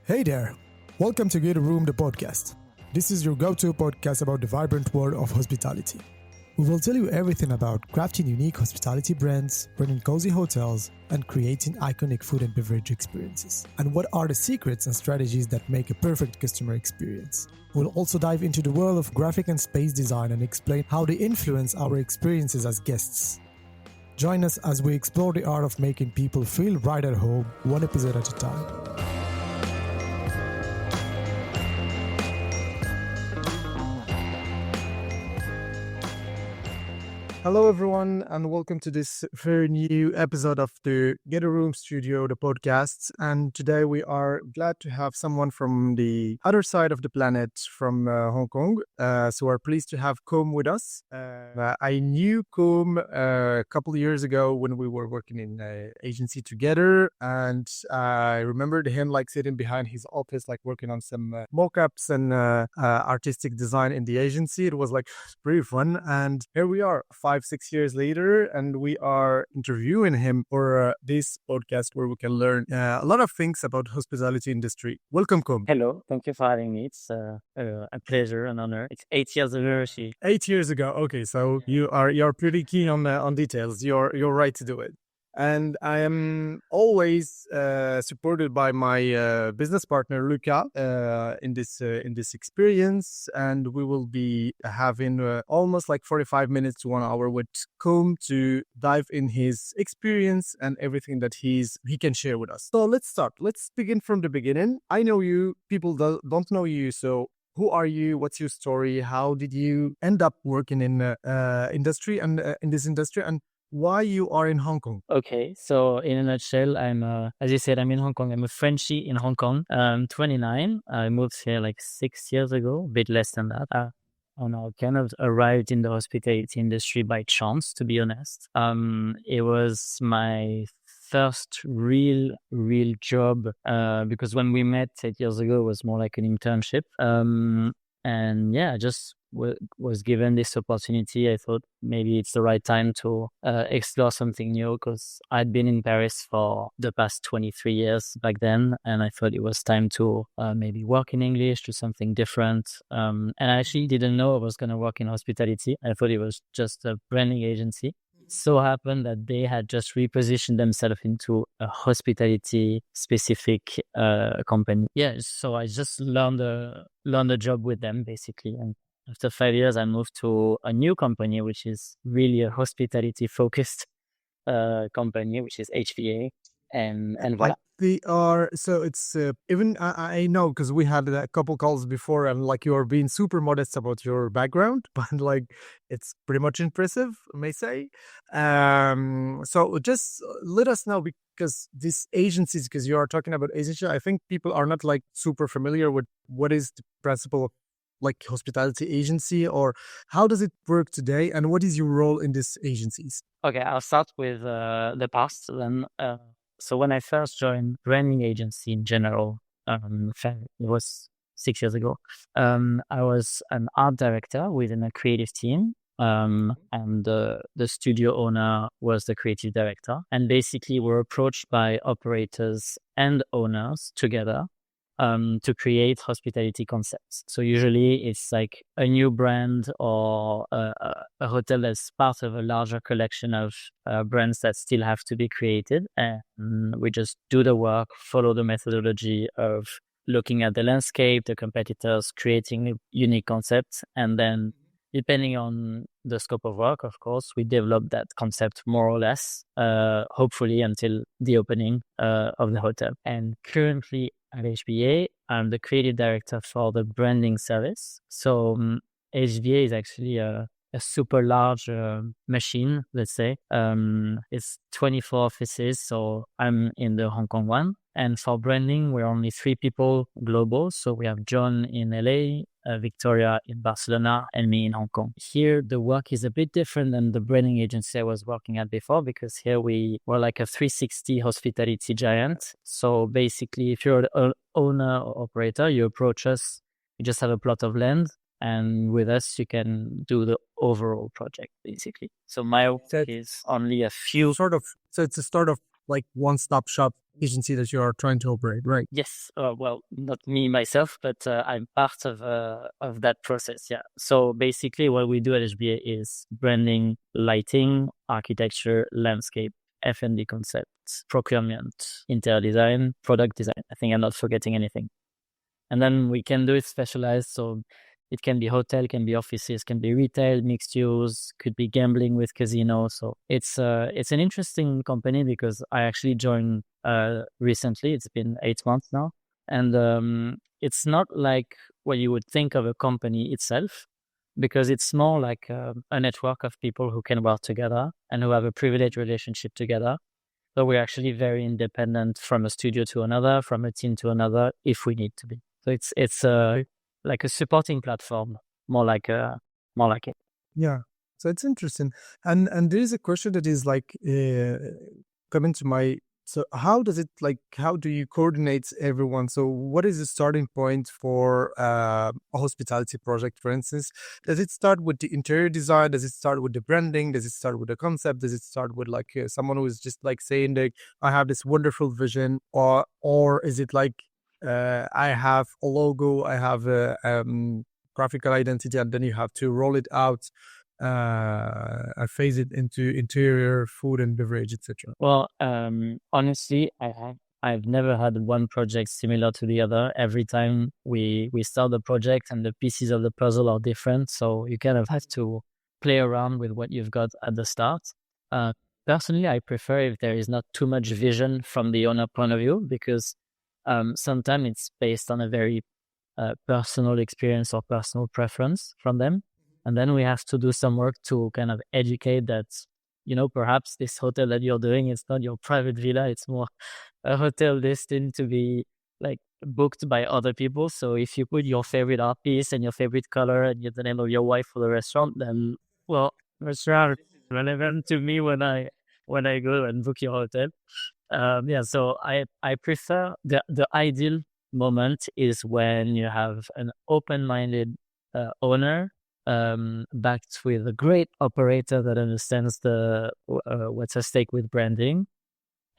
Hey there! Welcome to Get a Room, the podcast. This is your go-to podcast about the vibrant world of hospitality. We will tell you everything about crafting unique hospitality brands, running cozy hotels, and creating iconic food and beverage experiences. And what are the secrets and strategies that make a perfect customer experience? We'll also dive into the world of graphic and space design and explain how they influence our experiences as guests. Join us as we explore the art of making people feel right at home, one episode at a time. Hello, everyone, and welcome to this very new episode of the Get a Room Studio, the podcast. And today we are glad to have someone from the other side of the planet, from Hong Kong. So we're pleased to have Cosme with us. I knew Cosme a couple of years ago when we were working in an agency together, and I remembered him sitting behind his office, working on some mock-ups and artistic design in the agency. It was pretty fun, and here we are 5-6 years later, and we are interviewing him for this podcast where we can learn a lot of things about hospitality industry. Welcome, Cosme. Hello, thank you for having me. It's a pleasure, an honor. It's 8 years ago. 8 years ago. Okay, so you're pretty keen on details. You're right to do it. And I am always supported by my business partner Luca in this experience, and we will be having almost 45 minutes to 1 hour with Cosme to dive in his experience and everything that he can share with us. So let's start. Let's begin from the beginning. I know you. People don't know you, so. Who are you? What's your story? How did you end up working in industry and in this industry, and why you are in Hong Kong? Okay, so in a nutshell, as you said, I'm in Hong Kong. I'm a Frenchie in Hong Kong. I'm 29. I moved here 6 years ago, a bit less than that. I kind of arrived in the hospitality industry by chance, to be honest. It was my first real job, because when we met 8 years ago, it was more like an internship. And yeah, I just was given this opportunity. I thought maybe it's the right time to explore something new, because I'd been in Paris for the past 23 years back then, and I thought it was time to maybe work in English, do something different. And I actually didn't know I was going to work in hospitality. I thought it was just a branding agency. It so happened that they had just repositioned themselves into a hospitality specific company. Yeah, so I just learned a job with them basically, and after 5 years, I moved to a new company, which is really a hospitality-focused company, which is HBA, and voilà. They are, so it's even I know, because we had a couple calls before, and you are being super modest about your background, but it's pretty much impressive, I may say. So just let us know, because these agencies, because you are talking about agency, I think people are not super familiar with what is the principle of hospitality agency, or how does it work today, and what is your role in these agencies? Okay, I'll start with the past then. So when I first joined branding agency in general, it was 6 years ago. I was an art director within a creative team, and the studio owner was the creative director. And basically, we're approached by operators and owners together to create hospitality concepts. So usually it's a new brand or a hotel that's part of a larger collection of brands that still have to be created. And we just do the work, follow the methodology of looking at the landscape, the competitors, creating unique concepts. And then depending on the scope of work, of course, we develop that concept more or less, hopefully until the opening of the hotel. And currently at HBA, I'm the creative director for the branding service. So HBA is actually a super large machine, let's say. It's 24 offices, so I'm in the Hong Kong one. And for branding, we're only 3 people global. So we have John in LA, Victoria in Barcelona, and me in Hong Kong. Here, the work is a bit different than the branding agency I was working at before, because here we're like a 360 hospitality giant. So basically, if you're an owner or operator, you approach us, you just have a plot of land, and with us, you can do the overall project, basically. So my work is only a few... So it's a sort of like one-stop shop agency that you are trying to operate, right? Yes. Well, not me myself, but I'm part of that process. Yeah. So basically, what we do at HBA is branding, lighting, architecture, landscape, F&B concepts, procurement, interior design, product design. I think I'm not forgetting anything. And then we can do it specialized. So it can be hotel, can be offices, can be retail, mixed use, could be gambling with casino. So it's an interesting company because I actually joined recently. It's been 8 months now. And it's not like what you would think of a company itself, because it's more like a network of people who can work together and who have a privileged relationship together. So we're actually very independent from a studio to another, from a team to another, if we need to be. So it's like a supporting platform, more like it. Yeah. So it's interesting. And there is a question that is like coming to my, so how does it, like, how do you coordinate everyone? So what is the starting point for a hospitality project, for instance? Does it start with the interior design? Does it start with the branding? Does it start with the concept? Does it start with like someone who is just like saying that I have this wonderful vision, or is it like I have a logo, I have a graphical identity, and then you have to roll it out and phase it into interior, food and beverage, etc. Well, honestly, I've never had one project similar to the other. Every time we start the project and the pieces of the puzzle are different, so you kind of have to play around with what you've got at the start. Personally, I prefer if there is not too much vision from the owner point of view, because sometimes it's based on a very personal experience or personal preference from them. And then we have to do some work to kind of educate that, perhaps this hotel that you're doing, it's not your private villa, it's more a hotel destined to be like booked by other people. So if you put your favorite art piece and your favorite color and the name of your wife for the restaurant, then, well, restaurant is relevant to me when I go and book your hotel. So I prefer the ideal moment is when you have an open-minded owner backed with a great operator that understands what's at stake with branding,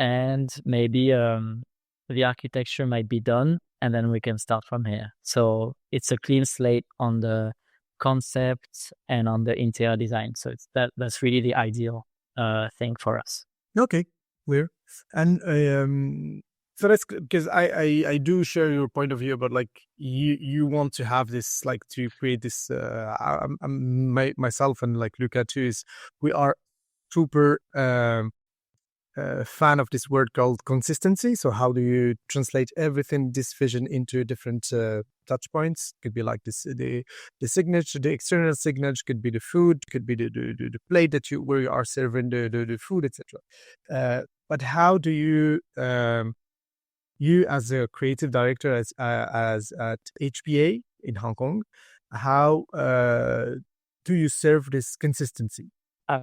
and maybe the architecture might be done, and then we can start from here. So it's a clean slate on the concept and on the interior design. So that's really the ideal thing for us. Okay, clear. And so that's because I do share your point of view about like you want to have this, like, to create this. Myself and like Luca too, is we are super fan of this word called consistency. So how do you translate everything, this vision, into different touch points? Could be like this, the signature, the external signature, could be the food, could be the plate that where you are serving the food, etc. But how do you you as a creative director as at HBA in Hong Kong, how do you serve this consistency? I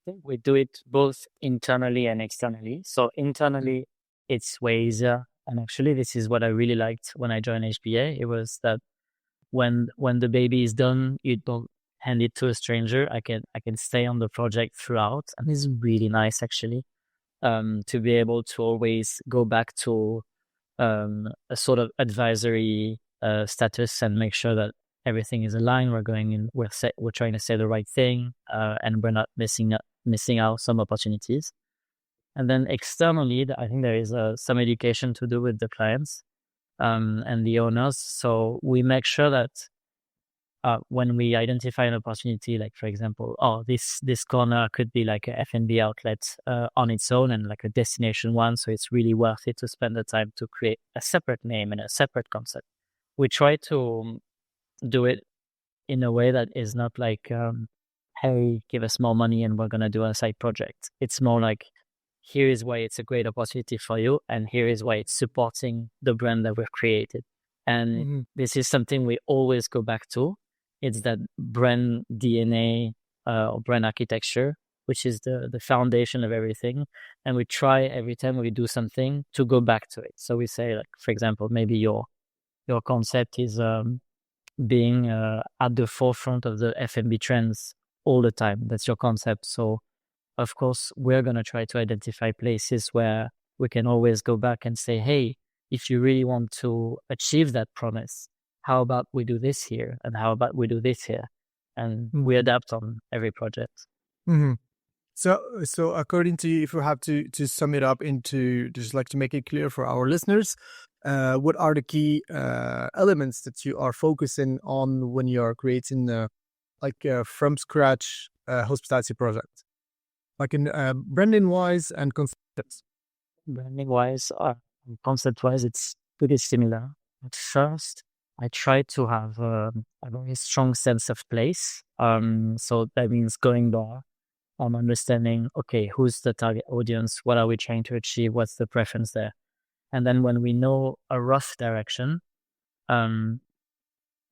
think we do it both internally and externally. So internally, it's way easier. And actually, this is what I really liked when I joined HBA. It was that when the baby is done, you don't hand it to a stranger. I can stay on the project throughout, and it's really nice actually to be able to always go back to a sort of advisory status and make sure that everything is aligned. We're going in. We're trying to say the right thing, and we're not missing out some opportunities. And then externally, I think there is some education to do with the clients and the owners. So we make sure that when we identify an opportunity, like for example, this corner could be like a F&B outlet on its own and like a destination one, so it's really worth it to spend the time to create a separate name and a separate concept. We try to do it in a way that is not like, hey, give us more money and we're going to do a side project. It's more like, here is why it's a great opportunity for you, and here is why it's supporting the brand that we've created. And this is something we always go back to. It's that brand DNA or brand architecture, which is the foundation of everything. And we try every time we do something to go back to it. So we say, like, for example, maybe your concept is being at the forefront of the F&B trends all the time. That's your concept. So of course, we're going to try to identify places where we can always go back and say, hey, if you really want to achieve that promise, how about we do this here? And how about we do this here? And we adapt on every project. Mm-hmm. So according to you, if we have to sum it up into, just like to make it clear for our listeners, what are the key elements that you are focusing on when you are creating from scratch hospitality project, like in branding wise and concepts? Branding wise, concept wise, it's pretty similar. At first, I try to have a very strong sense of place. So that means going there, understanding, okay, who's the target audience? What are we trying to achieve? What's the preference there? And then when we know a rough direction,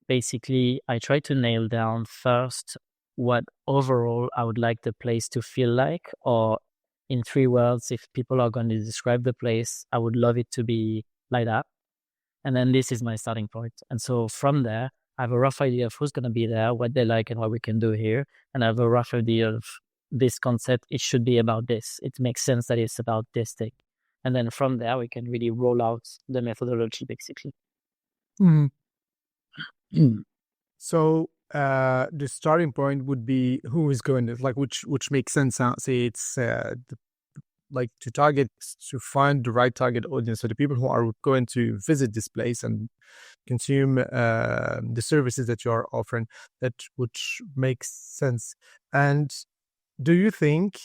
basically I try to nail down first what overall I would like the place to feel like, or in 3 words, if people are going to describe the place, I would love it to be like that. And then this is my starting point. And so from there, I have a rough idea of who's going to be there, what they like, and what we can do here. And I have a rough idea of this concept. It should be about this. It makes sense that it's about this thing. And then from there, we can really roll out the methodology, basically. So the starting point would be who is going to, like, which makes sense. Say it's like to target, to find the right target audience, so the people who are going to visit this place and consume the services that you are offering, that which makes sense. And do you think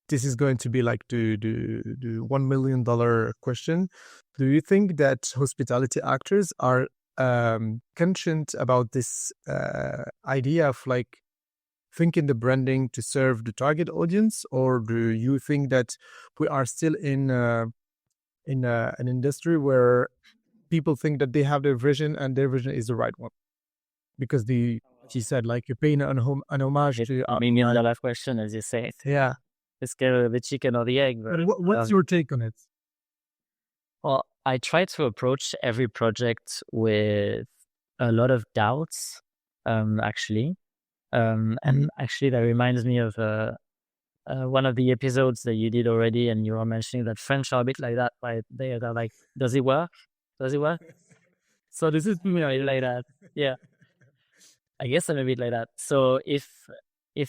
this is going to be like the $1 million question? Do you think that hospitality actors are conscient about this idea of like thinking the branding to serve the target audience, or do you think that we are still in an industry where people think that they have their vision and their vision is the right one? Because she said, like, you're paying an homage to $1 million question, as you say. Yeah. It's kind of the chicken or the egg. But what's your take on it? Well, I try to approach every project with a lot of doubts, actually. And actually, that reminds me of one of the episodes that you did already, and you were mentioning that French are a bit like that, right? They're like, does it work? Does it work? So this is me like that. Yeah. I guess I'm a bit like that. So if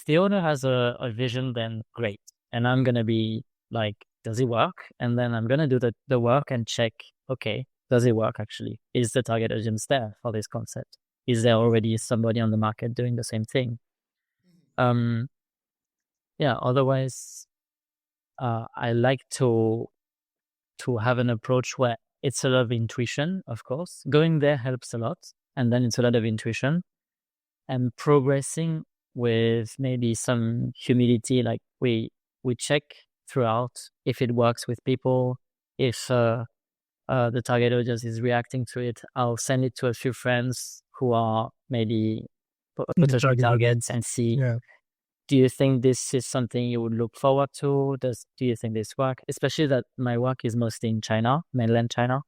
the owner has a vision, then great. And I'm going to be like, does it work? And then I'm going to do the work and check, okay, does it work actually? Is the target audience there for this concept? Is there already somebody on the market doing the same thing? Yeah, otherwise, I like to have an approach where it's a lot of intuition, of course. Going there helps a lot. And then it's a lot of intuition and progressing with maybe some humility. Like we check throughout if it works with people, if the target audience is reacting to it. I'll send it to a few friends who are maybe potential targets and see, do you think this is something you would look forward to? Do you think this work? Especially that my work is mostly in China, mainland China.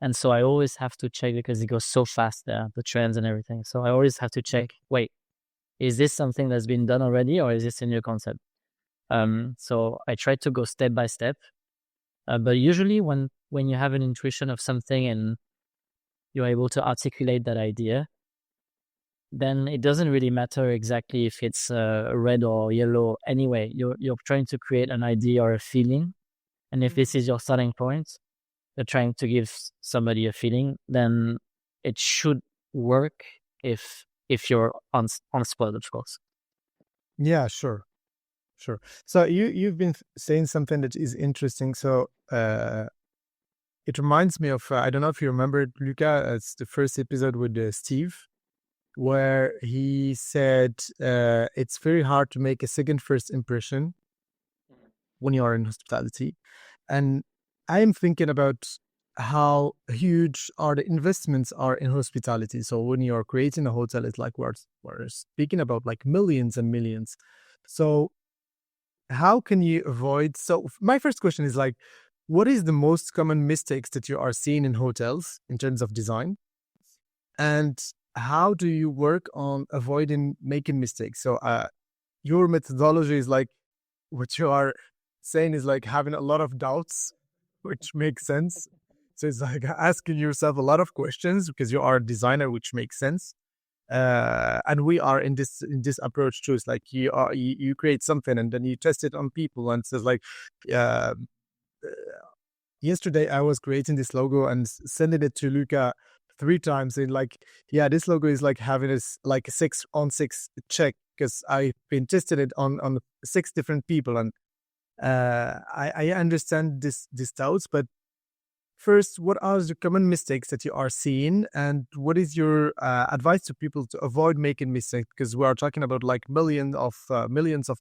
And so I always have to check, because it goes so fast there, the trends and everything. So I always have to check, wait, is this something that's been done already, or is this a new concept? So I try to go step by step. But usually when you have an intuition of something and you're able to articulate that idea, then it doesn't really matter exactly if it's red or yellow. Anyway, you're trying to create an idea or a feeling. And if this is your starting point, you're trying to give somebody a feeling, then it should work if you're on spot, of course. Yeah, sure. So you've been saying something that is interesting. So it reminds me of, I don't know if you remember, Luca, it's the first episode with Steve, where he said it's very hard to make a second first impression when you are in hospitality. And I'm thinking about how huge are the investments are in hospitality. So when you're creating a hotel, it's like we're speaking about like millions and millions. So how can you avoid? So my first question is like, what is the most common mistakes that you are seeing in hotels in terms of design? And how do you work on avoiding making mistakes? So your methodology is like what you are saying is like having a lot of doubts, which makes sense. So it's like asking yourself a lot of questions because you are a designer, which makes sense. And we are in this approach too. It's like you create something and then you test it on people, and it's like uh, yesterday I was creating this logo and sending it to Luca 3 times, and like, yeah, this logo is like having this like a 6 on 6 check because I've been testing it on 6 different people, and I understand this doubts, but first, what are the common mistakes that you are seeing, and what is your advice to people to avoid making mistakes? Because we are talking about like millions of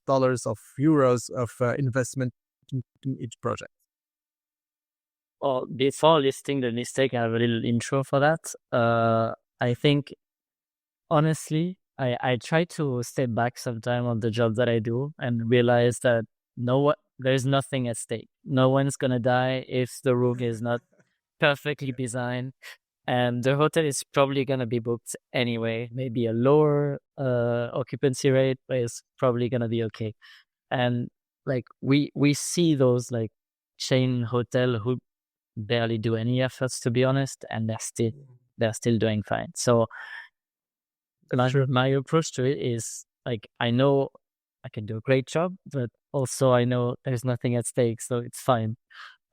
dollars of euros of investment in each project. Well, before listing the mistake, I have a little intro for that. I think, honestly, I try to step back sometime on the job that I do and realize that there's nothing at stake. No one's gonna die if the room is not perfectly designed, and the hotel is probably gonna be booked anyway. Maybe a lower occupancy rate, but it's probably gonna be okay. And like we see those like chain hotel who barely do any efforts, to be honest, and they're still doing fine. So my approach to it is like, I know I can do a great job, but also I know there's nothing at stake, so it's fine.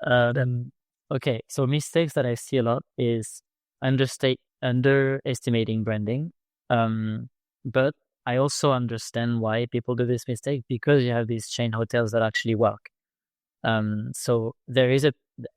Then okay, so mistakes that I see a lot is underestimating branding. But I also understand why people do this mistake, because you have these chain hotels that actually work. So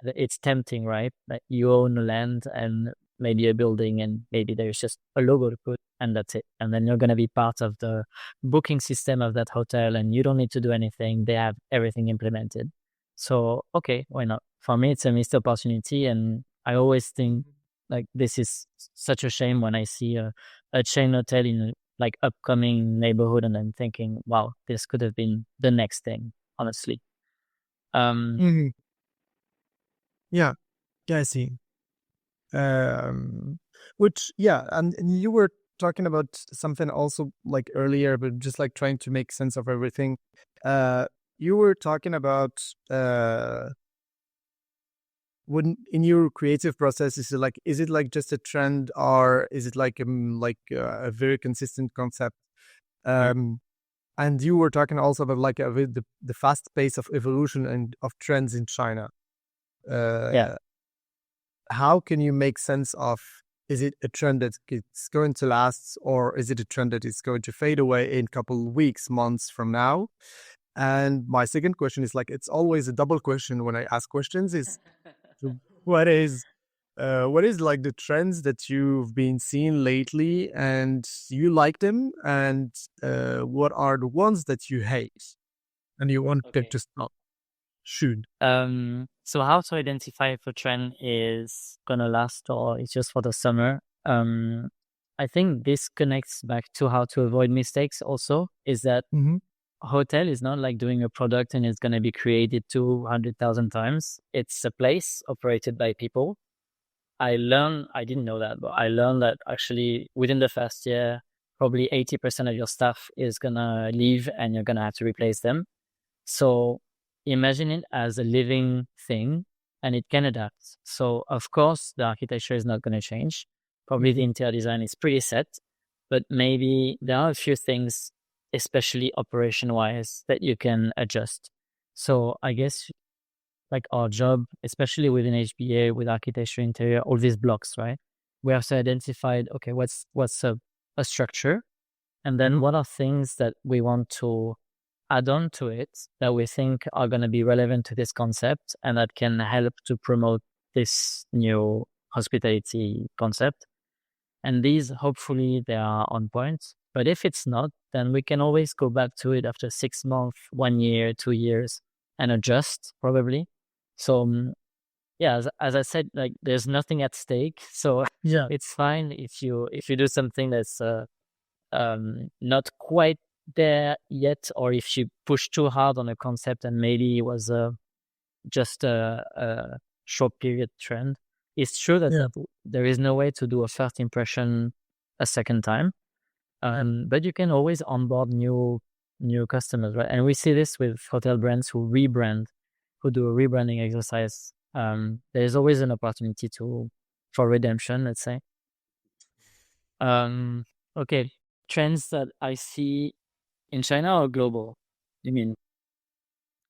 it's tempting, right? That you own a land and maybe a building, and maybe there's just a logo to put, and that's it. And then you're going to be part of the booking system of that hotel, and you don't need to do anything. They have everything implemented. So, okay, why not? For me, it's a missed opportunity. And I always think like this is such a shame when I see a chain hotel in like upcoming neighborhood, and I'm thinking, wow, this could have been the next thing, honestly. Mhm. Yeah, I see. Which, yeah, and you were talking about something also like earlier, but just like trying to make sense of everything. You were talking about when in your creative process, is it like just a trend, or is it like a very consistent concept? And you were talking also about like with the fast pace of evolution and of trends in China. Yeah. Uh, how can you make sense of, is it a trend that it's going to last, or is it a trend that is going to fade away in a couple of weeks, months from now? And my second question is like, it's always a double question when I ask questions, is what is like the trends that you've been seeing lately and you like them, and what are the ones that you hate and you want them Okay. to stop? Shoot. So how to identify if a trend is gonna last or it's just for the summer? I think this connects back to how to avoid mistakes also, is that Mm-hmm. a hotel is not like doing a product and it's gonna be created 200,000 times. It's a place operated by people. I didn't know that, but I learned that actually within the first year, probably 80% of your staff is gonna leave and you're gonna have to replace them. So imagine it as a living thing, and it can adapt. So of course, the architecture is not going to change. Probably the interior design is pretty set, but maybe there are a few things, especially operation wise, that you can adjust. So I guess like our job, especially within HBA with architecture, interior, all these blocks, right? We have to identify, okay, what's a structure, and then what are things that we want to add on to it that we think are going to be relevant to this concept and that can help to promote this new hospitality concept. And these, hopefully, they are on point. But if it's not, then we can always go back to it after 6 months, 1 year, 2 years, and adjust probably. So yeah, as I said, like there's nothing at stake, so Yeah. it's fine if you do something that's not quite there yet, or if you push too hard on a concept and maybe it was just a short period trend. It's true that there is no way to do a first impression a second time, but you can always onboard new new customers, right? And we see this with hotel brands who do a rebranding exercise. There's always an opportunity for redemption, let's say. Okay, trends that I see in China or global? You mean?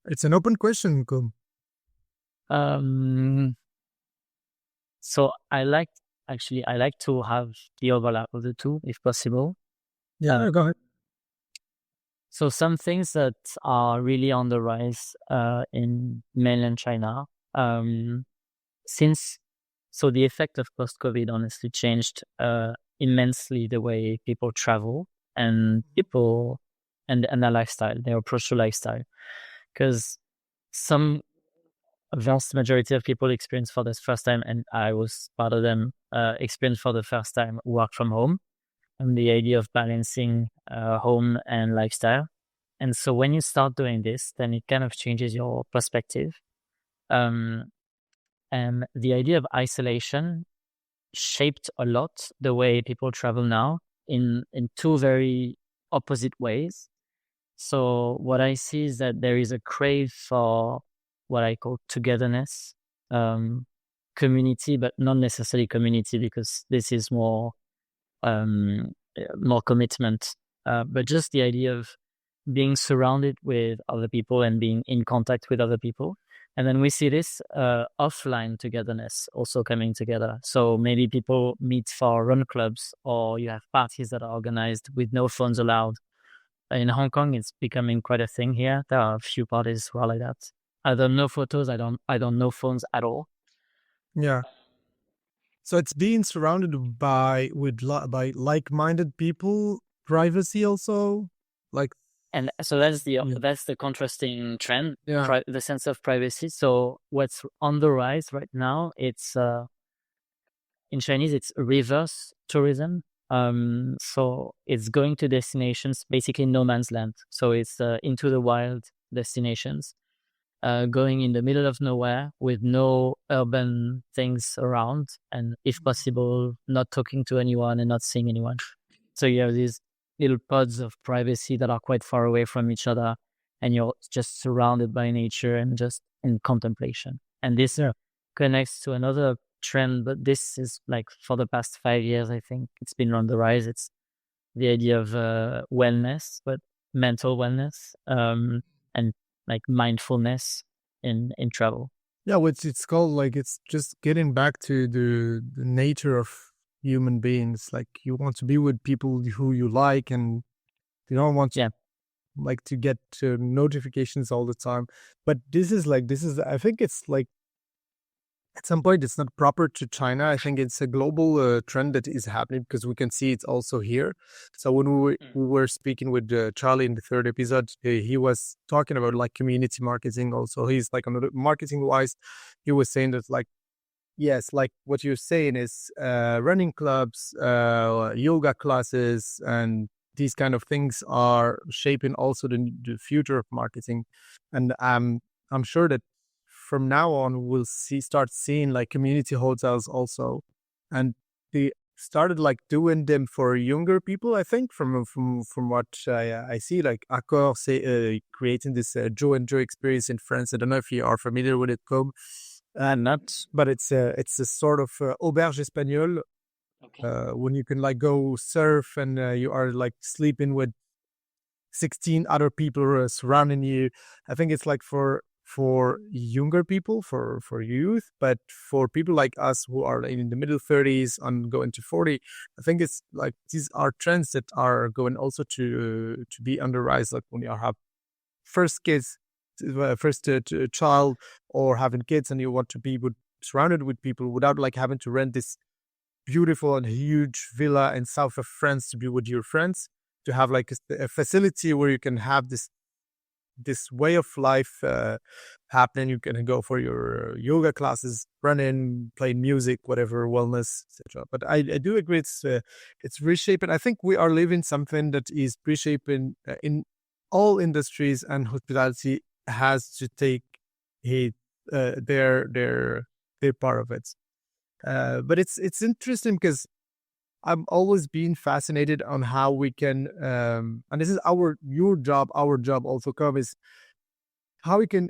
It's an open question, Kum. So I like to have the overlap of the two, if possible. Yeah, go ahead. So some things that are really on the rise in mainland China, so the effect of post-COVID honestly changed immensely the way people travel and their lifestyle, their approach to lifestyle. Because a vast majority of people experience for the first time, and I was part of them, experience for the first time work from home and the idea of balancing home and lifestyle. And so when you start doing this, then it kind of changes your perspective. And the idea of isolation shaped a lot the way people travel now in two very opposite ways. So what I see is that there is a crave for what I call togetherness, community, but not necessarily community, because this is more commitment, but just the idea of being surrounded with other people and being in contact with other people. And then we see this offline togetherness also coming together. So maybe people meet for run clubs, or you have parties that are organized with no phones allowed. In Hong Kong, it's becoming quite a thing here. There are a few parties who are like that. I don't know photos. I don't know phones at all. Yeah. So it's being surrounded by like-minded people, privacy also, like. And so that's the contrasting trend, Yeah. the sense of privacy. So what's on the rise right now, it's in Chinese, it's reverse tourism. So it's going to destinations, basically no man's land. So it's into the wild destinations, going in the middle of nowhere with no urban things around, and if possible, not talking to anyone and not seeing anyone. So you have these little pods of privacy that are quite far away from each other, and you're just surrounded by nature and just in contemplation. And this connects to another trend, but this is like for the past 5 years, I think it's been on the rise. It's the idea of wellness, but mental wellness, and like mindfulness in travel. Yeah, it's called, like, it's just getting back to the nature of human beings. Like, you want to be with people who you like, and you don't want to, like, to get notifications all the time. But this is I think it's like, at some point, it's not proper to China. I think it's a global trend that is happening, because we can see it's also here. So when we were speaking with Charlie in the third episode, he was talking about like community marketing also. He's like, on the marketing wise, he was saying that, like, yes, like what you're saying is running clubs, yoga classes, and these kind of things are shaping also the future of marketing. And I'm sure that from now on we'll start seeing like community hotels also, and they started like doing them for younger people. I think from what I see, like Accor say creating this Joe and Joe experience in France. I don't know if you are familiar with it, Cobb. Not, but it's a sort of auberge espagnole. Okay. When you can like go surf, and you are like sleeping with 16 other people surrounding you. I think it's like for younger people, for youth, but for people like us who are in the middle 30s and going to 40, I think it's like these are trends that are going also to be on the rise. Like when you have first kids, first child, or having kids, and you want to be surrounded with people without like having to rent this beautiful and huge villa in south of France to be with your friends, to have like a facility where you can have this way of life happening. You can go for your yoga classes, running, playing music, whatever, wellness, etc. But I do agree, it's reshaping. I think we are living something that is reshaping in all industries, and hospitality has to take their part of it. But it's interesting because I'm always been fascinated on how we can, and this is our job also, Cov, is how we can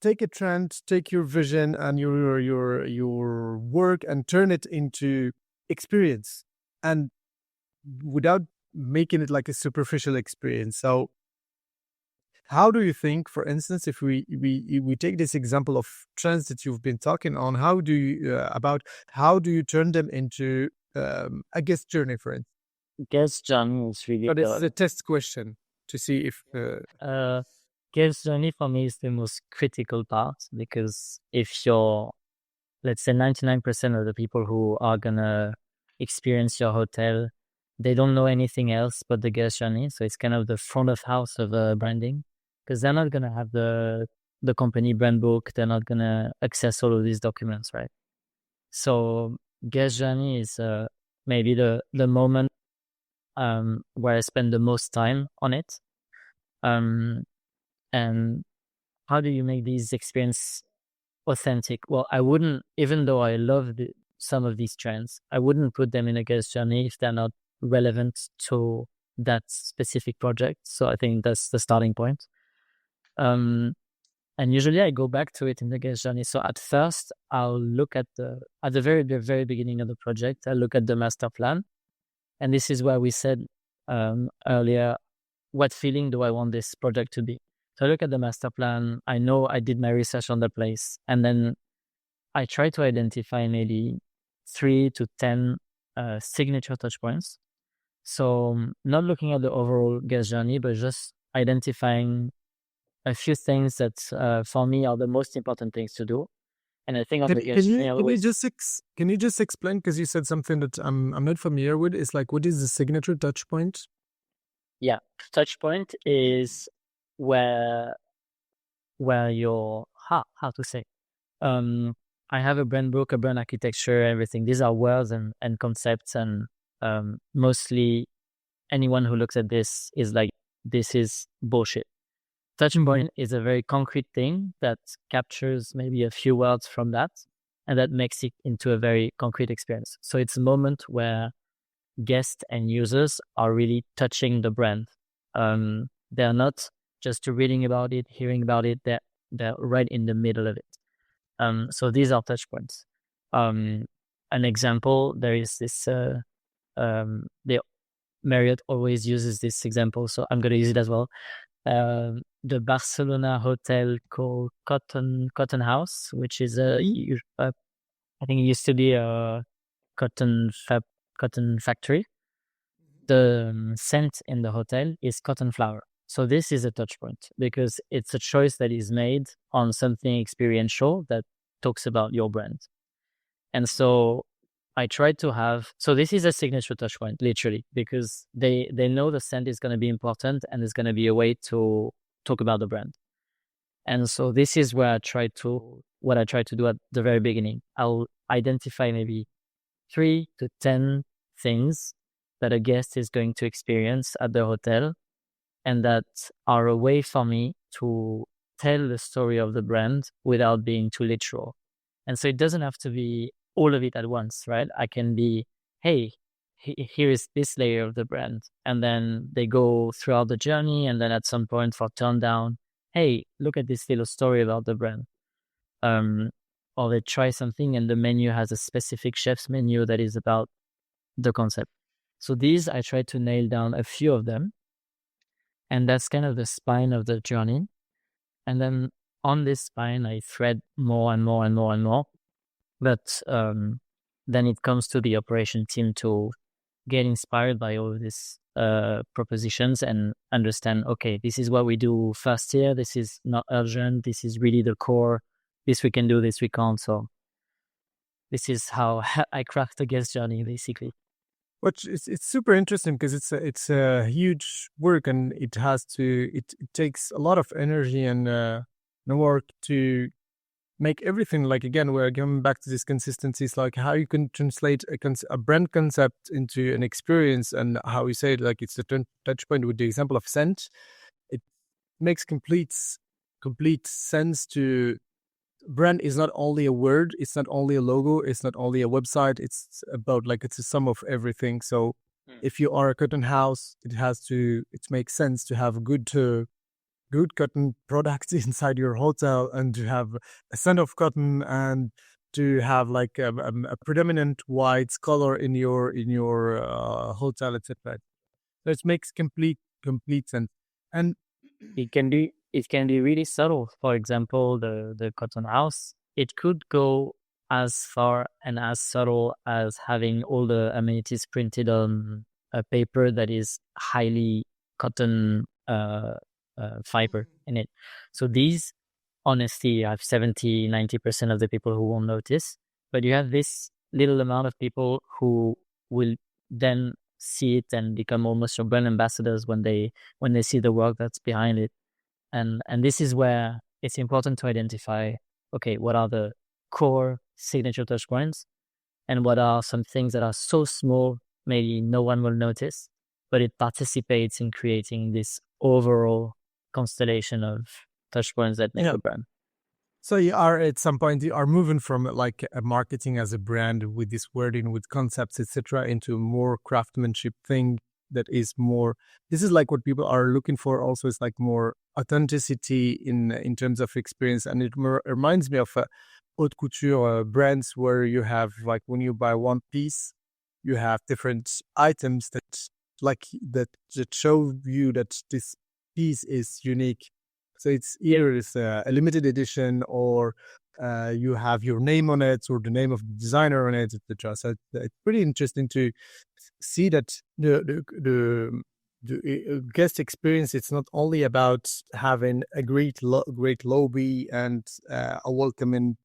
take a trend, take your vision and your work and turn it into experience, and without making it like a superficial experience. So how do you think, for instance, if we take this example of trends that you've been talking on, how do you turn them into a guest journey, for instance? Guest journey is really So this is the a test question to see if guest journey for me is the most critical part, because if you're, let's say 99% of the people who are gonna experience your hotel, they don't know anything else but the guest journey. So it's kind of the front of house of branding, because they're not gonna have the company brand book. They're not gonna access all of these documents, right? So guest journey is maybe the moment where I spend the most time on it. And how do you make these experience authentic? Well, I wouldn't, even though I love some of these trends, I wouldn't put them in a guest journey if they're not relevant to that specific project. So I think that's the starting point. And usually I go back to it in the guest journey. So at first I'll look at the very beginning of the project, I look at the master plan. And this is where we said earlier, what feeling do I want this project to be? So I look at the master plan. I know I did my research on the place, and then I try to identify maybe 3 to 10 signature touch points. So not looking at the overall guest journey, but just identifying a few things that for me are the most important things to do. And I think on the guest journey, can you just explain, because you said something that I'm not familiar with. It's like, what is the signature touch point? Yeah, touch point is where you're how to say. I have a brand book, a brand architecture, everything. These are words and concepts, and mostly anyone who looks at this is like, this is bullshit. Touch point is a very concrete thing that captures maybe a few words from that, and that makes it into a very concrete experience. So it's a moment where guests and users are really touching the brand. They're not just reading about it, hearing about it. They're right in the middle of it. So these are touch points. An example, there is this, Marriott always uses this example, so I'm going to use it as well. The Barcelona hotel called Cotton House, which is I think it used to be a cotton factory. The scent in the hotel is cotton flower. So this is a touch point, because it's a choice that is made on something experiential that talks about your brand. And so I tried to have, so this is a signature touch point, literally, because they know the scent is going to be important, and it's going to be a way to talk about the brand. And so this is where what I try to do at the very beginning. I'll identify maybe 3 to 10 things that a guest is going to experience at the hotel, and that are a way for me to tell the story of the brand without being too literal. And so it doesn't have to be all of it at once, right? I can be, hey, here is this layer of the brand. And then they go throughout the journey, and then at some point for turn down, hey, look at this little story about the brand. Or they try something and the menu has a specific chef's menu that is about the concept. So these, I try to nail down a few of them. And that's kind of the spine of the journey. And then on this spine, I thread more and more and more and more. But then it comes to the operation team to get inspired by all of these propositions and understand, okay, this is what we do first here. This is not urgent. This is really the core. This we can do, this we can't. So this is how I craft the guest journey, basically. Which it's super interesting, because it's a huge work, and it takes a lot of energy and work to make everything, like, again, we're coming back to this consistency. It's like how you can translate a brand concept into an experience, and how you say it, like, it's the touch point with the example of scent. It makes complete sense to brand is not only a word, it's not only a logo, it's not only a website, it's about like it's a sum of everything. So if you are a cotton house, it makes sense to have good cotton products inside your hotel, and to have a scent of cotton, and to have like a predominant white color in your hotel, etc. So it makes complete sense. And it can be really subtle. For example, the cotton house, it could go as far and as subtle as having all the amenities printed on a paper that is highly cotton fiber in it. So these, honestly, you have 70-90% of the people who won't notice, but you have this little amount of people who will then see it and become almost your brand ambassadors when they see the work that's behind it. And this is where it's important to identify, okay, what are the core signature touch points, and what are some things that are so small maybe no one will notice, but it participates in creating this overall constellation of touch points that make a brand. so you are at some point you are moving from like a marketing as a brand with this wording, with concepts, etc., into more craftsmanship thing that is more. This is like what people are looking for. Also, is like more authenticity in terms of experience, and it reminds me of haute couture brands where you have like when you buy one piece, you have different items that show you that this piece is unique. So it's either it's a limited edition, or you have your name on it, or the name of the designer on it, etc. So it's pretty interesting to see that the guest experience. It's not only about having a great lobby and a welcoming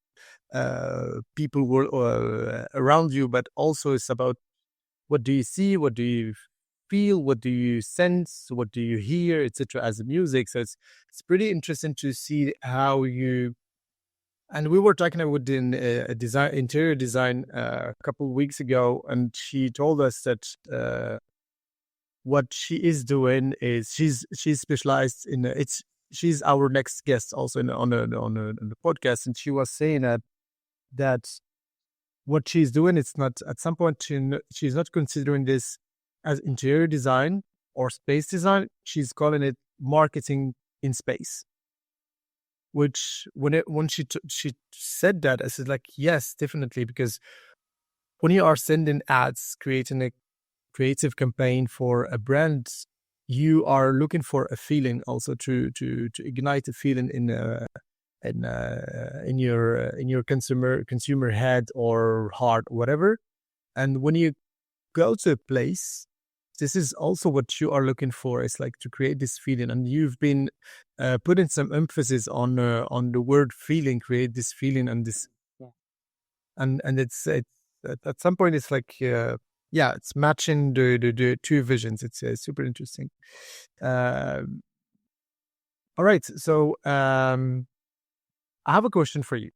people around you, but also it's about what do you see, what do you feel, what do you sense, what do you hear, etc. as a music. So it's pretty interesting to see how you. And we were talking with a interior design a couple of weeks ago, and she told us that what she is doing is she's specialized in she's our next guest also on the podcast, and she was saying that what she's doing, it's not at some point she's not considering this as interior design or space design. She's calling it marketing in space. Which when she said that, I said like, yes, definitely, because when you are sending ads, creating a creative campaign for a brand, you are looking for a feeling also to ignite a feeling in your consumer head or heart, whatever. And when you go to a place, this is also what you are looking for. It's like to create this feeling, and you've been putting some emphasis on the word feeling, create this feeling, and this, and it's at some point it's like it's matching the two visions. It's super interesting. All right, so I have a question for you.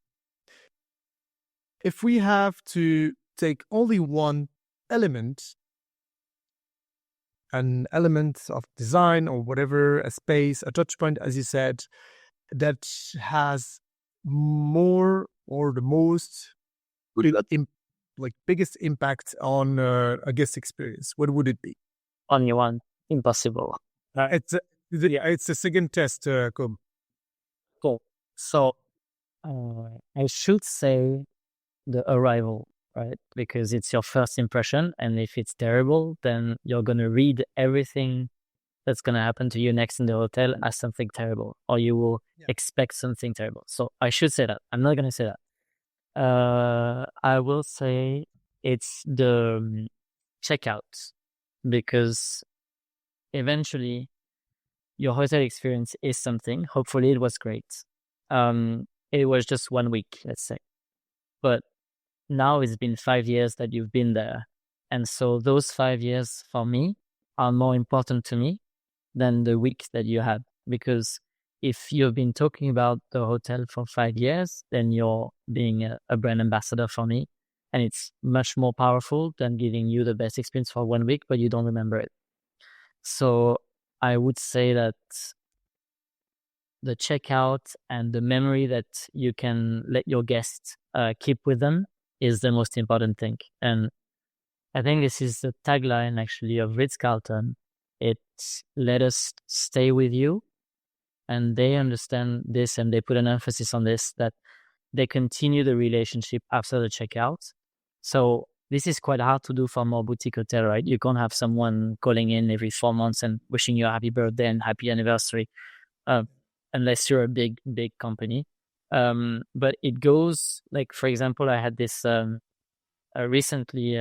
If we have to take only one element, an element of design or whatever, a space, a touch point, as you said, that has more or the most biggest impact on a guest experience, what would it be? Only one. Impossible. It's a second test, Cosme. Cool. So I should say the arrival, right? Because it's your first impression, and if it's terrible, then you're gonna read everything that's gonna happen to you next in the hotel as something terrible, or you will expect something terrible. So I should say that. I'm not gonna say that. I will say it's the checkout, because eventually your hotel experience is something. Hopefully it was great. It was just 1 week, let's say. But now it's been 5 years that you've been there. And so those 5 years for me are more important to me than the week that you had. Because if you've been talking about the hotel for 5 years, then you're being a brand ambassador for me. And it's much more powerful than giving you the best experience for 1 week, but you don't remember it. So I would say that the checkout and the memory that you can let your guests keep with them is the most important thing. And I think this is the tagline actually of Ritz-Carlton. It's let us stay with you. And they understand this and they put an emphasis on this, that they continue the relationship after the checkout. So this is quite hard to do for more boutique hotel, right? You can't have someone calling in every 4 months and wishing you a happy birthday and happy anniversary, unless you're a big company. But it goes like, for example, I had this recently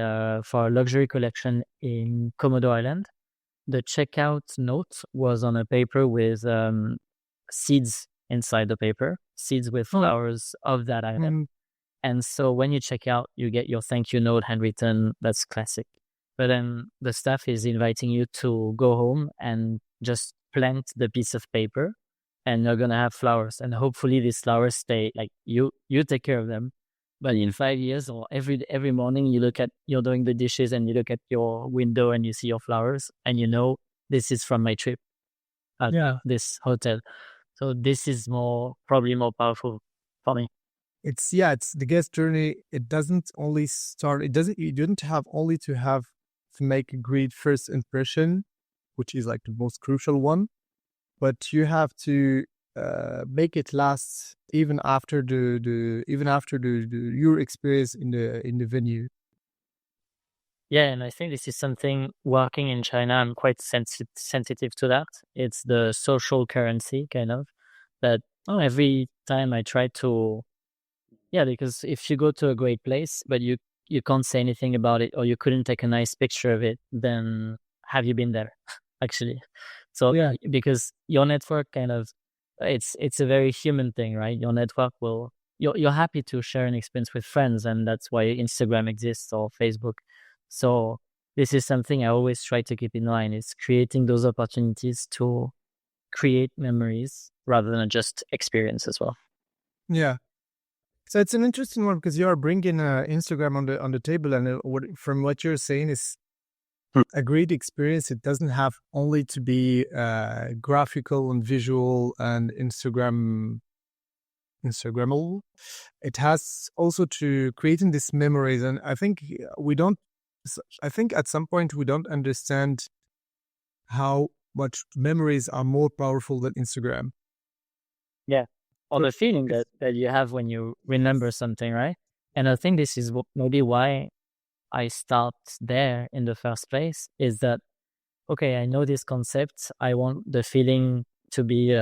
for a luxury collection in Komodo Island. The checkout note was on a paper with seeds inside the paper, seeds with flowers of that item. And so when you check out, you get your thank you note handwritten. That's classic. But then the staff is inviting you to go home and just plant the piece of paper, and you're going to have flowers. And hopefully these flowers stay, like you take care of them. But in 5 years or every morning you're doing the dishes and you look at your window and you see your flowers and you know this is from my trip at this hotel. So this is probably more powerful for me. It's the guest journey. It doesn't only start. You don't have only to make a great first impression, which is like the most crucial one, but you have to make it last even after your experience in the venue. Yeah, and I think this is something working in China. I'm quite sensitive to that. It's the social currency, kind of, that every time I try to, because if you go to a great place, but you can't say anything about it, or you couldn't take a nice picture of it, then have you been there, actually? So because your network kind of, it's a very human thing, right? Your network you're happy to share an experience with friends, and that's why Instagram exists or Facebook. So this is something I always try to keep in mind, is creating those opportunities to create memories rather than just experience as well. Yeah. So it's an interesting one because you are bringing Instagram on the table, and from what you're saying is a great experience. It doesn't have only to be graphical and visual and Instagrammable. It has also to creating these memories, and I think at some point we don't understand how much memories are more powerful than Instagram. Yeah. Or the feeling that you have when you remember something, right? And I think this is maybe why I start there in the first place, is that, okay, I know this concept. I want the feeling to be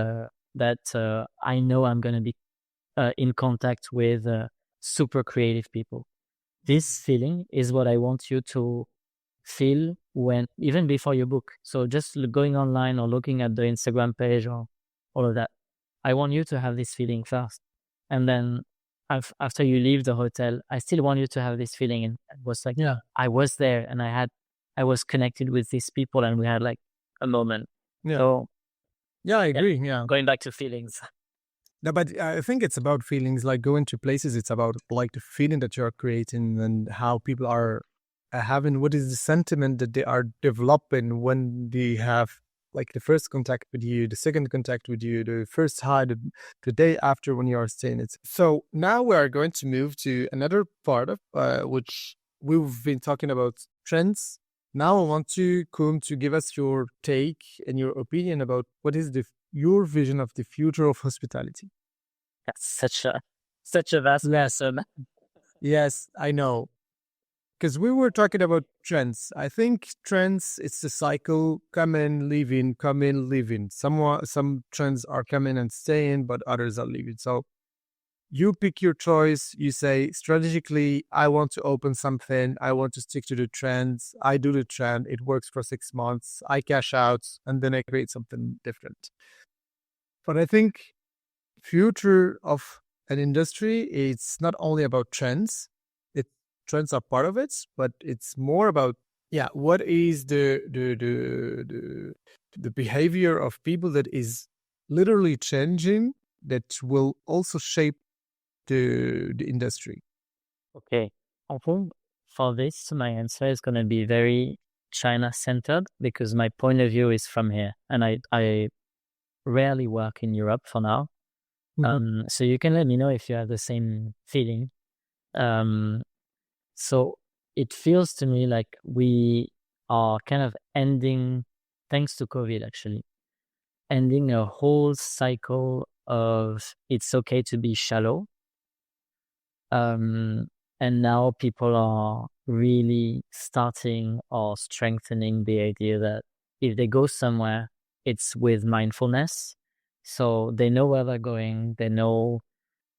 that I know I'm going to be in contact with super creative people. This feeling is what I want you to feel even before you book. So just going online or looking at the Instagram page or all of that, I want you to have this feeling first. And then after you leave the hotel, I still want you to have this feeling. And it was like, I was there and I was connected with these people and we had like a moment. Yeah. So, I agree. Yeah. Going back to feelings. No, but I think it's about feelings, like going to places. It's about like the feeling that you're creating and how people are having, what is the sentiment that they are developing when they have like the first contact with you, the second contact with you, the first hi, the day after when you are staying. So now we are going to move to another part of which we've been talking about trends. Now I want you, Koum, to give us your take and your opinion about what is your vision of the future of hospitality. That's such a vast lesson. Yes, I know. Because we were talking about trends. I think trends, it's a cycle, come in, leave in, come in, leave in. Some trends are coming and staying, but others are leaving. So you pick your choice. You say, strategically, I want to open something. I want to stick to the trends. I do the trend. It works for 6 months. I cash out, and then I create something different. But I think future of an industry, it's not only about trends. Trends are part of it, but it's more about what is the behavior of people that is literally changing, that will also shape the industry. Okay, I think for this my answer is going to be very China centered, because my point of view is from here, and I rarely work in Europe for now. So you can let me know if you have the same feeling. So it feels to me like we are kind of ending, thanks to COVID actually, ending a whole cycle of it's okay to be shallow. And now people are really starting or strengthening the idea that if they go somewhere, it's with mindfulness. So they know where they're going, they know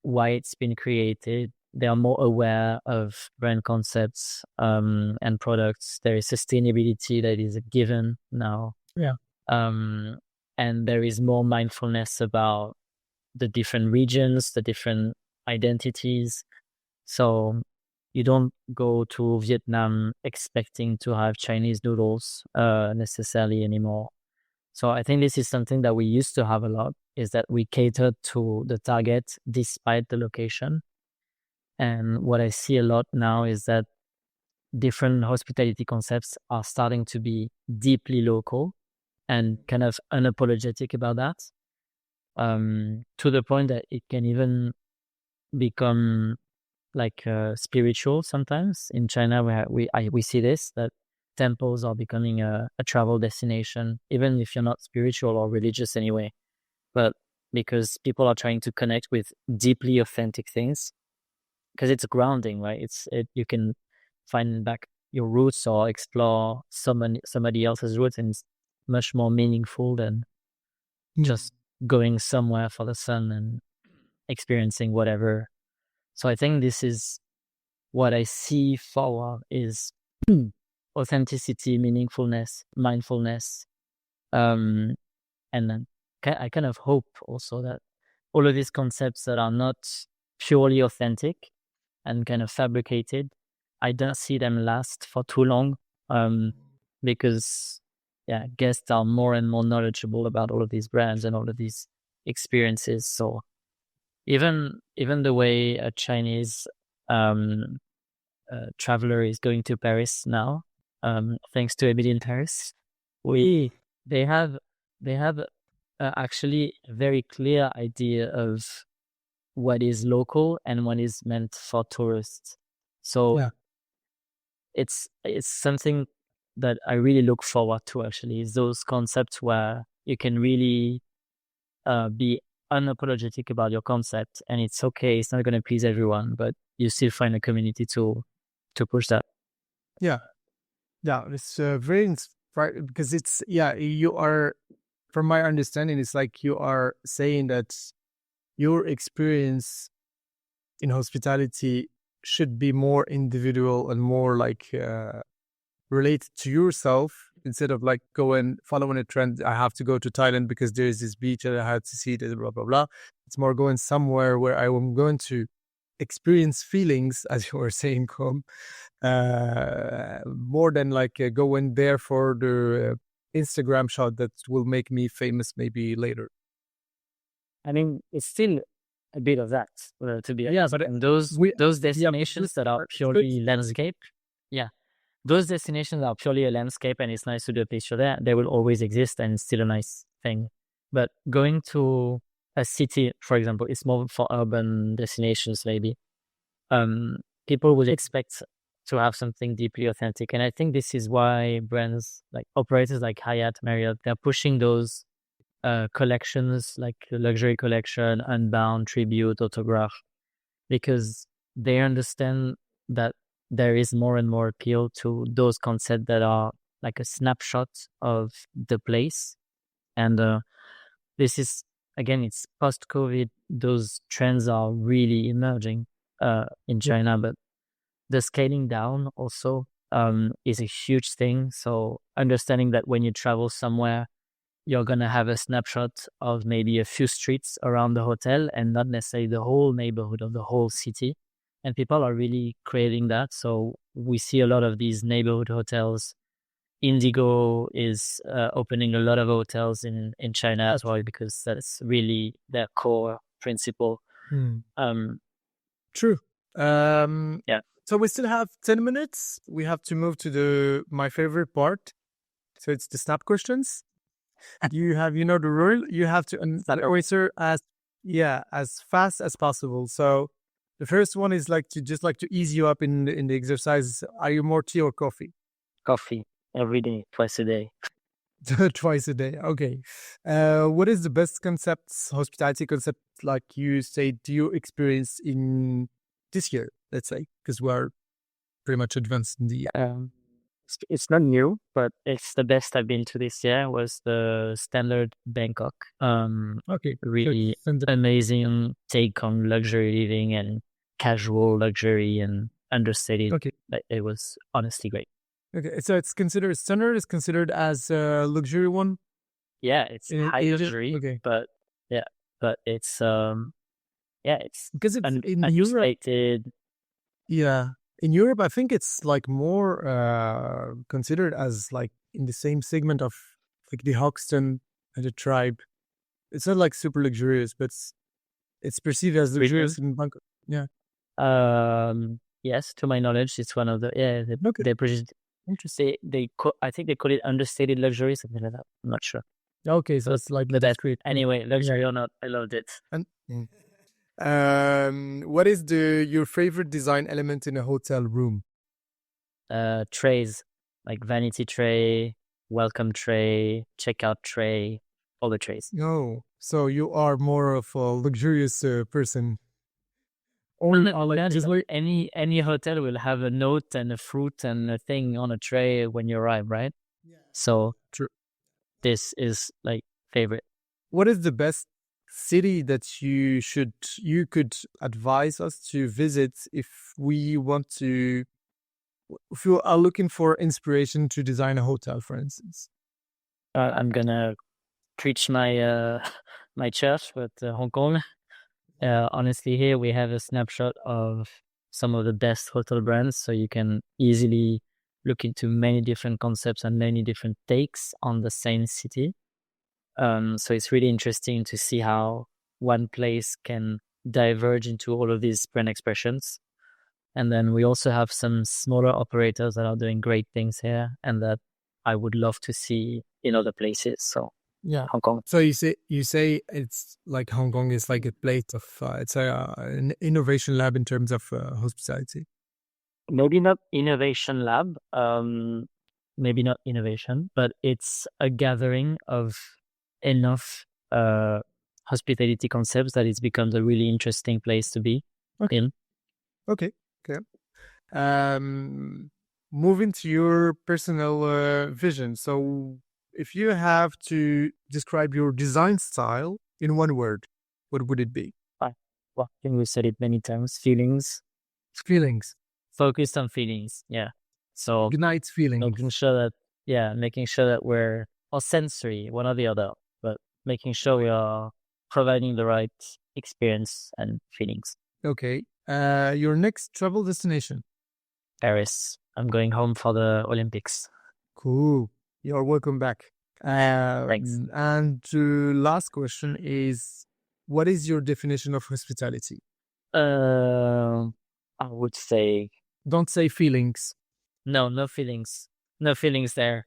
why it's been created, they are more aware of brand concepts and products. There is sustainability that is a given now. Yeah. And there is more mindfulness about the different regions, the different identities. So you don't go to Vietnam expecting to have Chinese noodles necessarily anymore. So I think this is something that we used to have a lot, is that we catered to the target despite the location. And what I see a lot now is that different hospitality concepts are starting to be deeply local and kind of unapologetic about that, to the point that it can even become like spiritual sometimes. In China, where we see this, that temples are becoming a travel destination, even if you're not spiritual or religious anyway, but because people are trying to connect with deeply authentic things, because it's grounding, right? You can find back your roots or explore somebody else's roots, and it's much more meaningful than just going somewhere for the sun and experiencing whatever. So I think this is what I see forward is authenticity, meaningfulness, mindfulness. And then I kind of hope also that all of these concepts that are not purely authentic and kind of fabricated, I don't see them last for too long, because guests are more and more knowledgeable about all of these brands and all of these experiences. So even the way a Chinese traveler is going to Paris now, thanks to Emily in Paris, they have actually a very clear idea of what is local and what is meant for tourists. So it's something that I really look forward to, actually, is those concepts where you can really be unapologetic about your concept, and it's okay, it's not going to please everyone, but you still find a community to push that. Yeah, it's very inspiring, because it's you are, from my understanding, it's like you are saying that your experience in hospitality should be more individual and more like related to yourself, instead of like following a trend. I have to go to Thailand because there is this beach and I have to see it, blah blah blah. It's more going somewhere where I am going to experience feelings, as you were saying, Com, more than like going there for the Instagram shot that will make me famous maybe later. I mean, it's still a bit of that, to be honest. Yeah, but and those destinations that are purely landscape, those destinations are purely a landscape, and it's nice to do a picture there. They will always exist, and it's still a nice thing. But going to a city, for example, it's more for urban destinations, maybe. People would expect to have something deeply authentic, and I think this is why brands like operators like Hyatt, Marriott, they're pushing those collections, like the luxury collection, Unbound, Tribute, Autograph, because they understand that there is more and more appeal to those concepts that are like a snapshot of the place. And this is, again, it's post-COVID, those trends are really emerging in China, but the scaling down also is a huge thing. So understanding that when you travel somewhere, you're going to have a snapshot of maybe a few streets around the hotel and not necessarily the whole neighborhood of the whole city. And people are really creating that. So we see a lot of these neighborhood hotels. Indigo is opening a lot of hotels in China as well, because that's really their core principle. True. So we still have 10 minutes. We have to move to my favorite part. So it's the snap questions. You have, the rule. You have to Standard. answer as fast as possible. So the first one is like to ease you up in the exercise. Are you more tea or coffee? Coffee every day, twice a day. Twice a day. Okay. What is the best hospitality concept, like you say, do you experience in this year, let's say, because we're pretty much advanced in the year. It's not new, but it's the best I've been to this year. Was the Standard Bangkok. Okay. Really amazing take on luxury living and casual luxury and understated. Okay. It was honestly great. Okay, so it's considered Standard is considered as a luxury one. Yeah, it's high luxury. Okay, but it's it's because it's in understated. Yeah, in Europe, I think it's like more considered as like in the same segment of like the Hoxton and the Tribe. It's not like super luxurious, but it's perceived as luxurious in Bangkok. Yeah. Yes, to my knowledge, it's one of the they produced. Interesting. I think they call it understated luxury, something like that. I'm not sure. Okay, so it's like the best. Anyway, luxury or not, I loved it. And what is your favorite design element in a hotel room? Trays, like vanity tray, welcome tray, checkout tray, all the trays. Oh, so you are more of a luxurious person. Just like any hotel will have a note and a fruit and a thing on a tray when you arrive, right? Yeah. So true. This is like favorite. What is the best city that you could advise us to visit if we are looking for inspiration to design a hotel, for instance? I'm gonna preach my my church with Hong Kong. Honestly, here we have a snapshot of some of the best hotel brands, so you can easily look into many different concepts and many different takes on the same city. So it's really interesting to see how one place can diverge into all of these brand expressions. And then we also have some smaller operators that are doing great things here and that I would love to see in other places. So yeah, Hong Kong. So you say it's like Hong Kong is like a place of it's an innovation lab in terms of hospitality. Maybe not innovation lab. Maybe not innovation, but it's a gathering of enough hospitality concepts that it becomes a really interesting place to be in. Okay. Moving to your personal vision. So if you have to describe your design style in one word, what would it be? Well, I think we said it many times. Feelings. Focused on feelings. Yeah. So ignites feelings. Making sure that we're or sensory, one or the other, but making sure we are providing the right experience and feelings. Okay. Your next travel destination? Paris. I'm going home for the Olympics. Cool. You're welcome back. Thanks. And the last question is, what is your definition of hospitality? I would say... Don't say feelings. No feelings. No feelings there.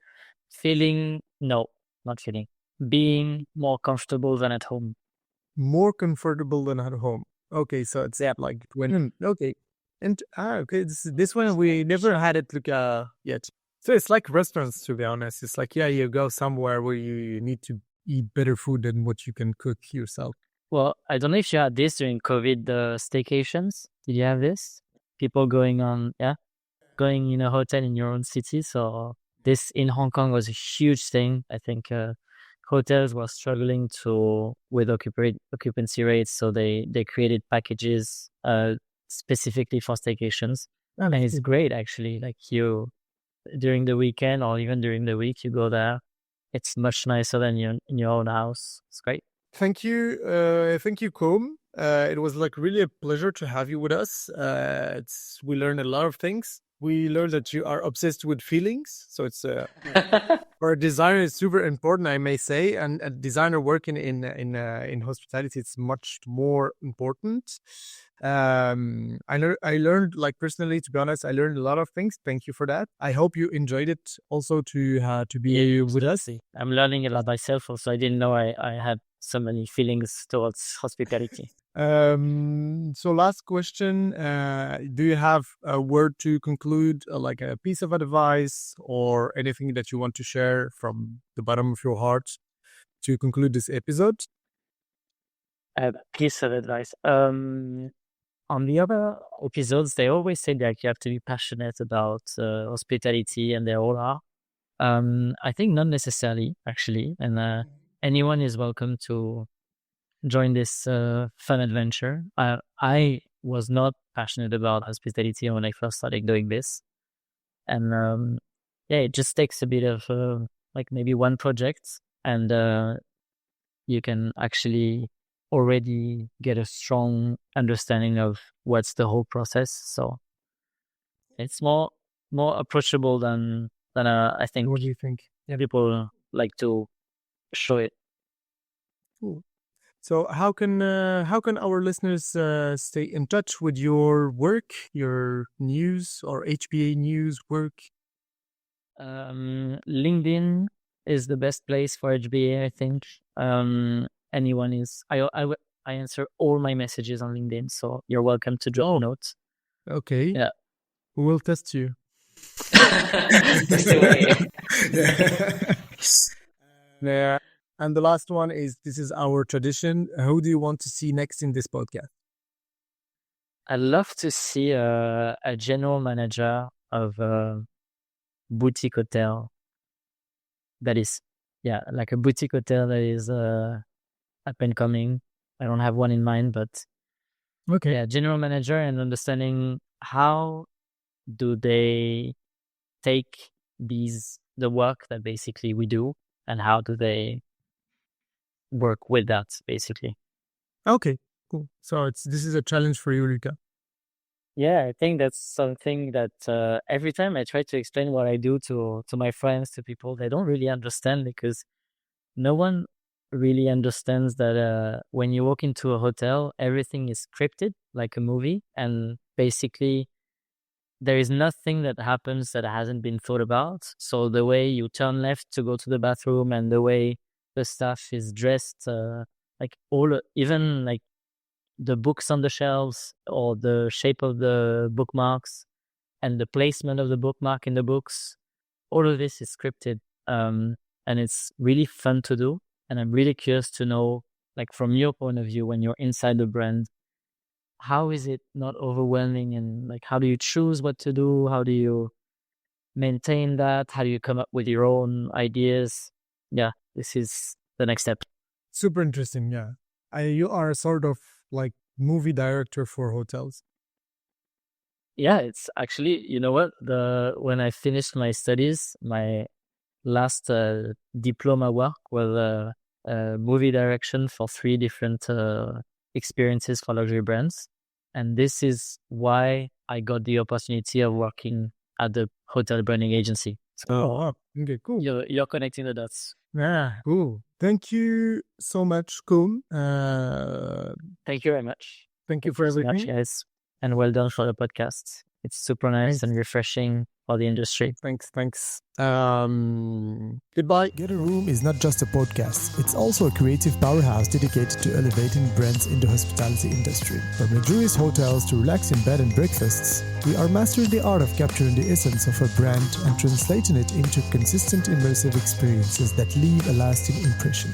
No, not feeling. Being more comfortable than at home. More comfortable than at home. Okay, so it's like when... Okay. And okay, this one we never had it look yet. So it's like restaurants, to be honest. It's like, you go somewhere where you need to eat better food than what you can cook yourself. Well, I don't know if you had this during COVID, the staycations. Did you have this? People going in a hotel in your own city. So this in Hong Kong was a huge thing. I think hotels were struggling with occupancy rates. So they created packages specifically for staycations. And it's great, actually. Like during the weekend or even during the week, you go there. It's much nicer than in your own house. It's great. Thank you, Cosme. It was like really a pleasure to have you with us. We learned a lot of things. we learned that you are obsessed with feelings. So it's for a designer, it's super important, I may say, and a designer working in hospitality, it's much more important. I learned, like, personally, to be honest, I learned a lot of things. Thank you for that. I hope you enjoyed it also to be with us. I'm learning a lot myself also. I didn't know I had so many feelings towards hospitality. So last question, do you have a word to conclude, like a piece of advice or anything that you want to share from the bottom of your heart to conclude this episode? A piece of advice. On the other episodes, they always say that you have to be passionate about hospitality, and they all are. I think not necessarily, actually, and anyone is welcome to join this fun adventure. I was not passionate about hospitality when I first started doing this, and it just takes a bit of like maybe one project, and you can actually already get a strong understanding of what's the whole process. So it's more approachable than I think. What do you think? People like to show it. Cool. So how can our listeners stay in touch with your work, your news or HBA news work? LinkedIn is the best place for HBA, I think. Anyone is. I answer all my messages on LinkedIn, so you're welcome to drop notes. Okay. Yeah. We will test you. Yeah. And the last one is, this is our tradition. Who do you want to see next in this podcast? I'd love to see a general manager of a boutique hotel that is, like a boutique hotel that is up and coming. I don't have one in mind, but general manager, and understanding how do they take the work that basically we do, and how do they work with that, basically. Okay, cool. So this is a challenge for you, Luca. Yeah, I think that's something that every time I try to explain what I do to my friends, to people, they don't really understand, because no one really understands that when you walk into a hotel, everything is scripted like a movie, and basically there is nothing that happens that hasn't been thought about. So the way you turn left to go to the bathroom, and the way the staff is dressed, like even like the books on the shelves, or the shape of the bookmarks, and the placement of the bookmark in the books, all of this is scripted, and it's really fun to do. And I'm really curious to know, like, from your point of view, when you're inside the brand, how is it not overwhelming, and like, how do you choose what to do? How do you maintain that? How do you come up with your own ideas? Yeah, this is the next step. Super interesting. Yeah, you are sort of like movie director for hotels. Yeah, it's actually, you know what? When I finished my studies, my last diploma work was movie direction for 3 different experiences for luxury brands. And this is why I got the opportunity of working at the hotel branding agency. So okay, cool. You're connecting the dots. Yeah, cool. Thank you so much, Cosme. Thank you very much. Thank you for everything, much, guys. And well done for the podcast. It's super nice and refreshing for the industry. Thanks. Goodbye. Get a Room is not just a podcast. It's also a creative powerhouse dedicated to elevating brands in the hospitality industry. From luxurious hotels to relaxing bed and breakfasts, we are mastering the art of capturing the essence of a brand and translating it into consistent immersive experiences that leave a lasting impression.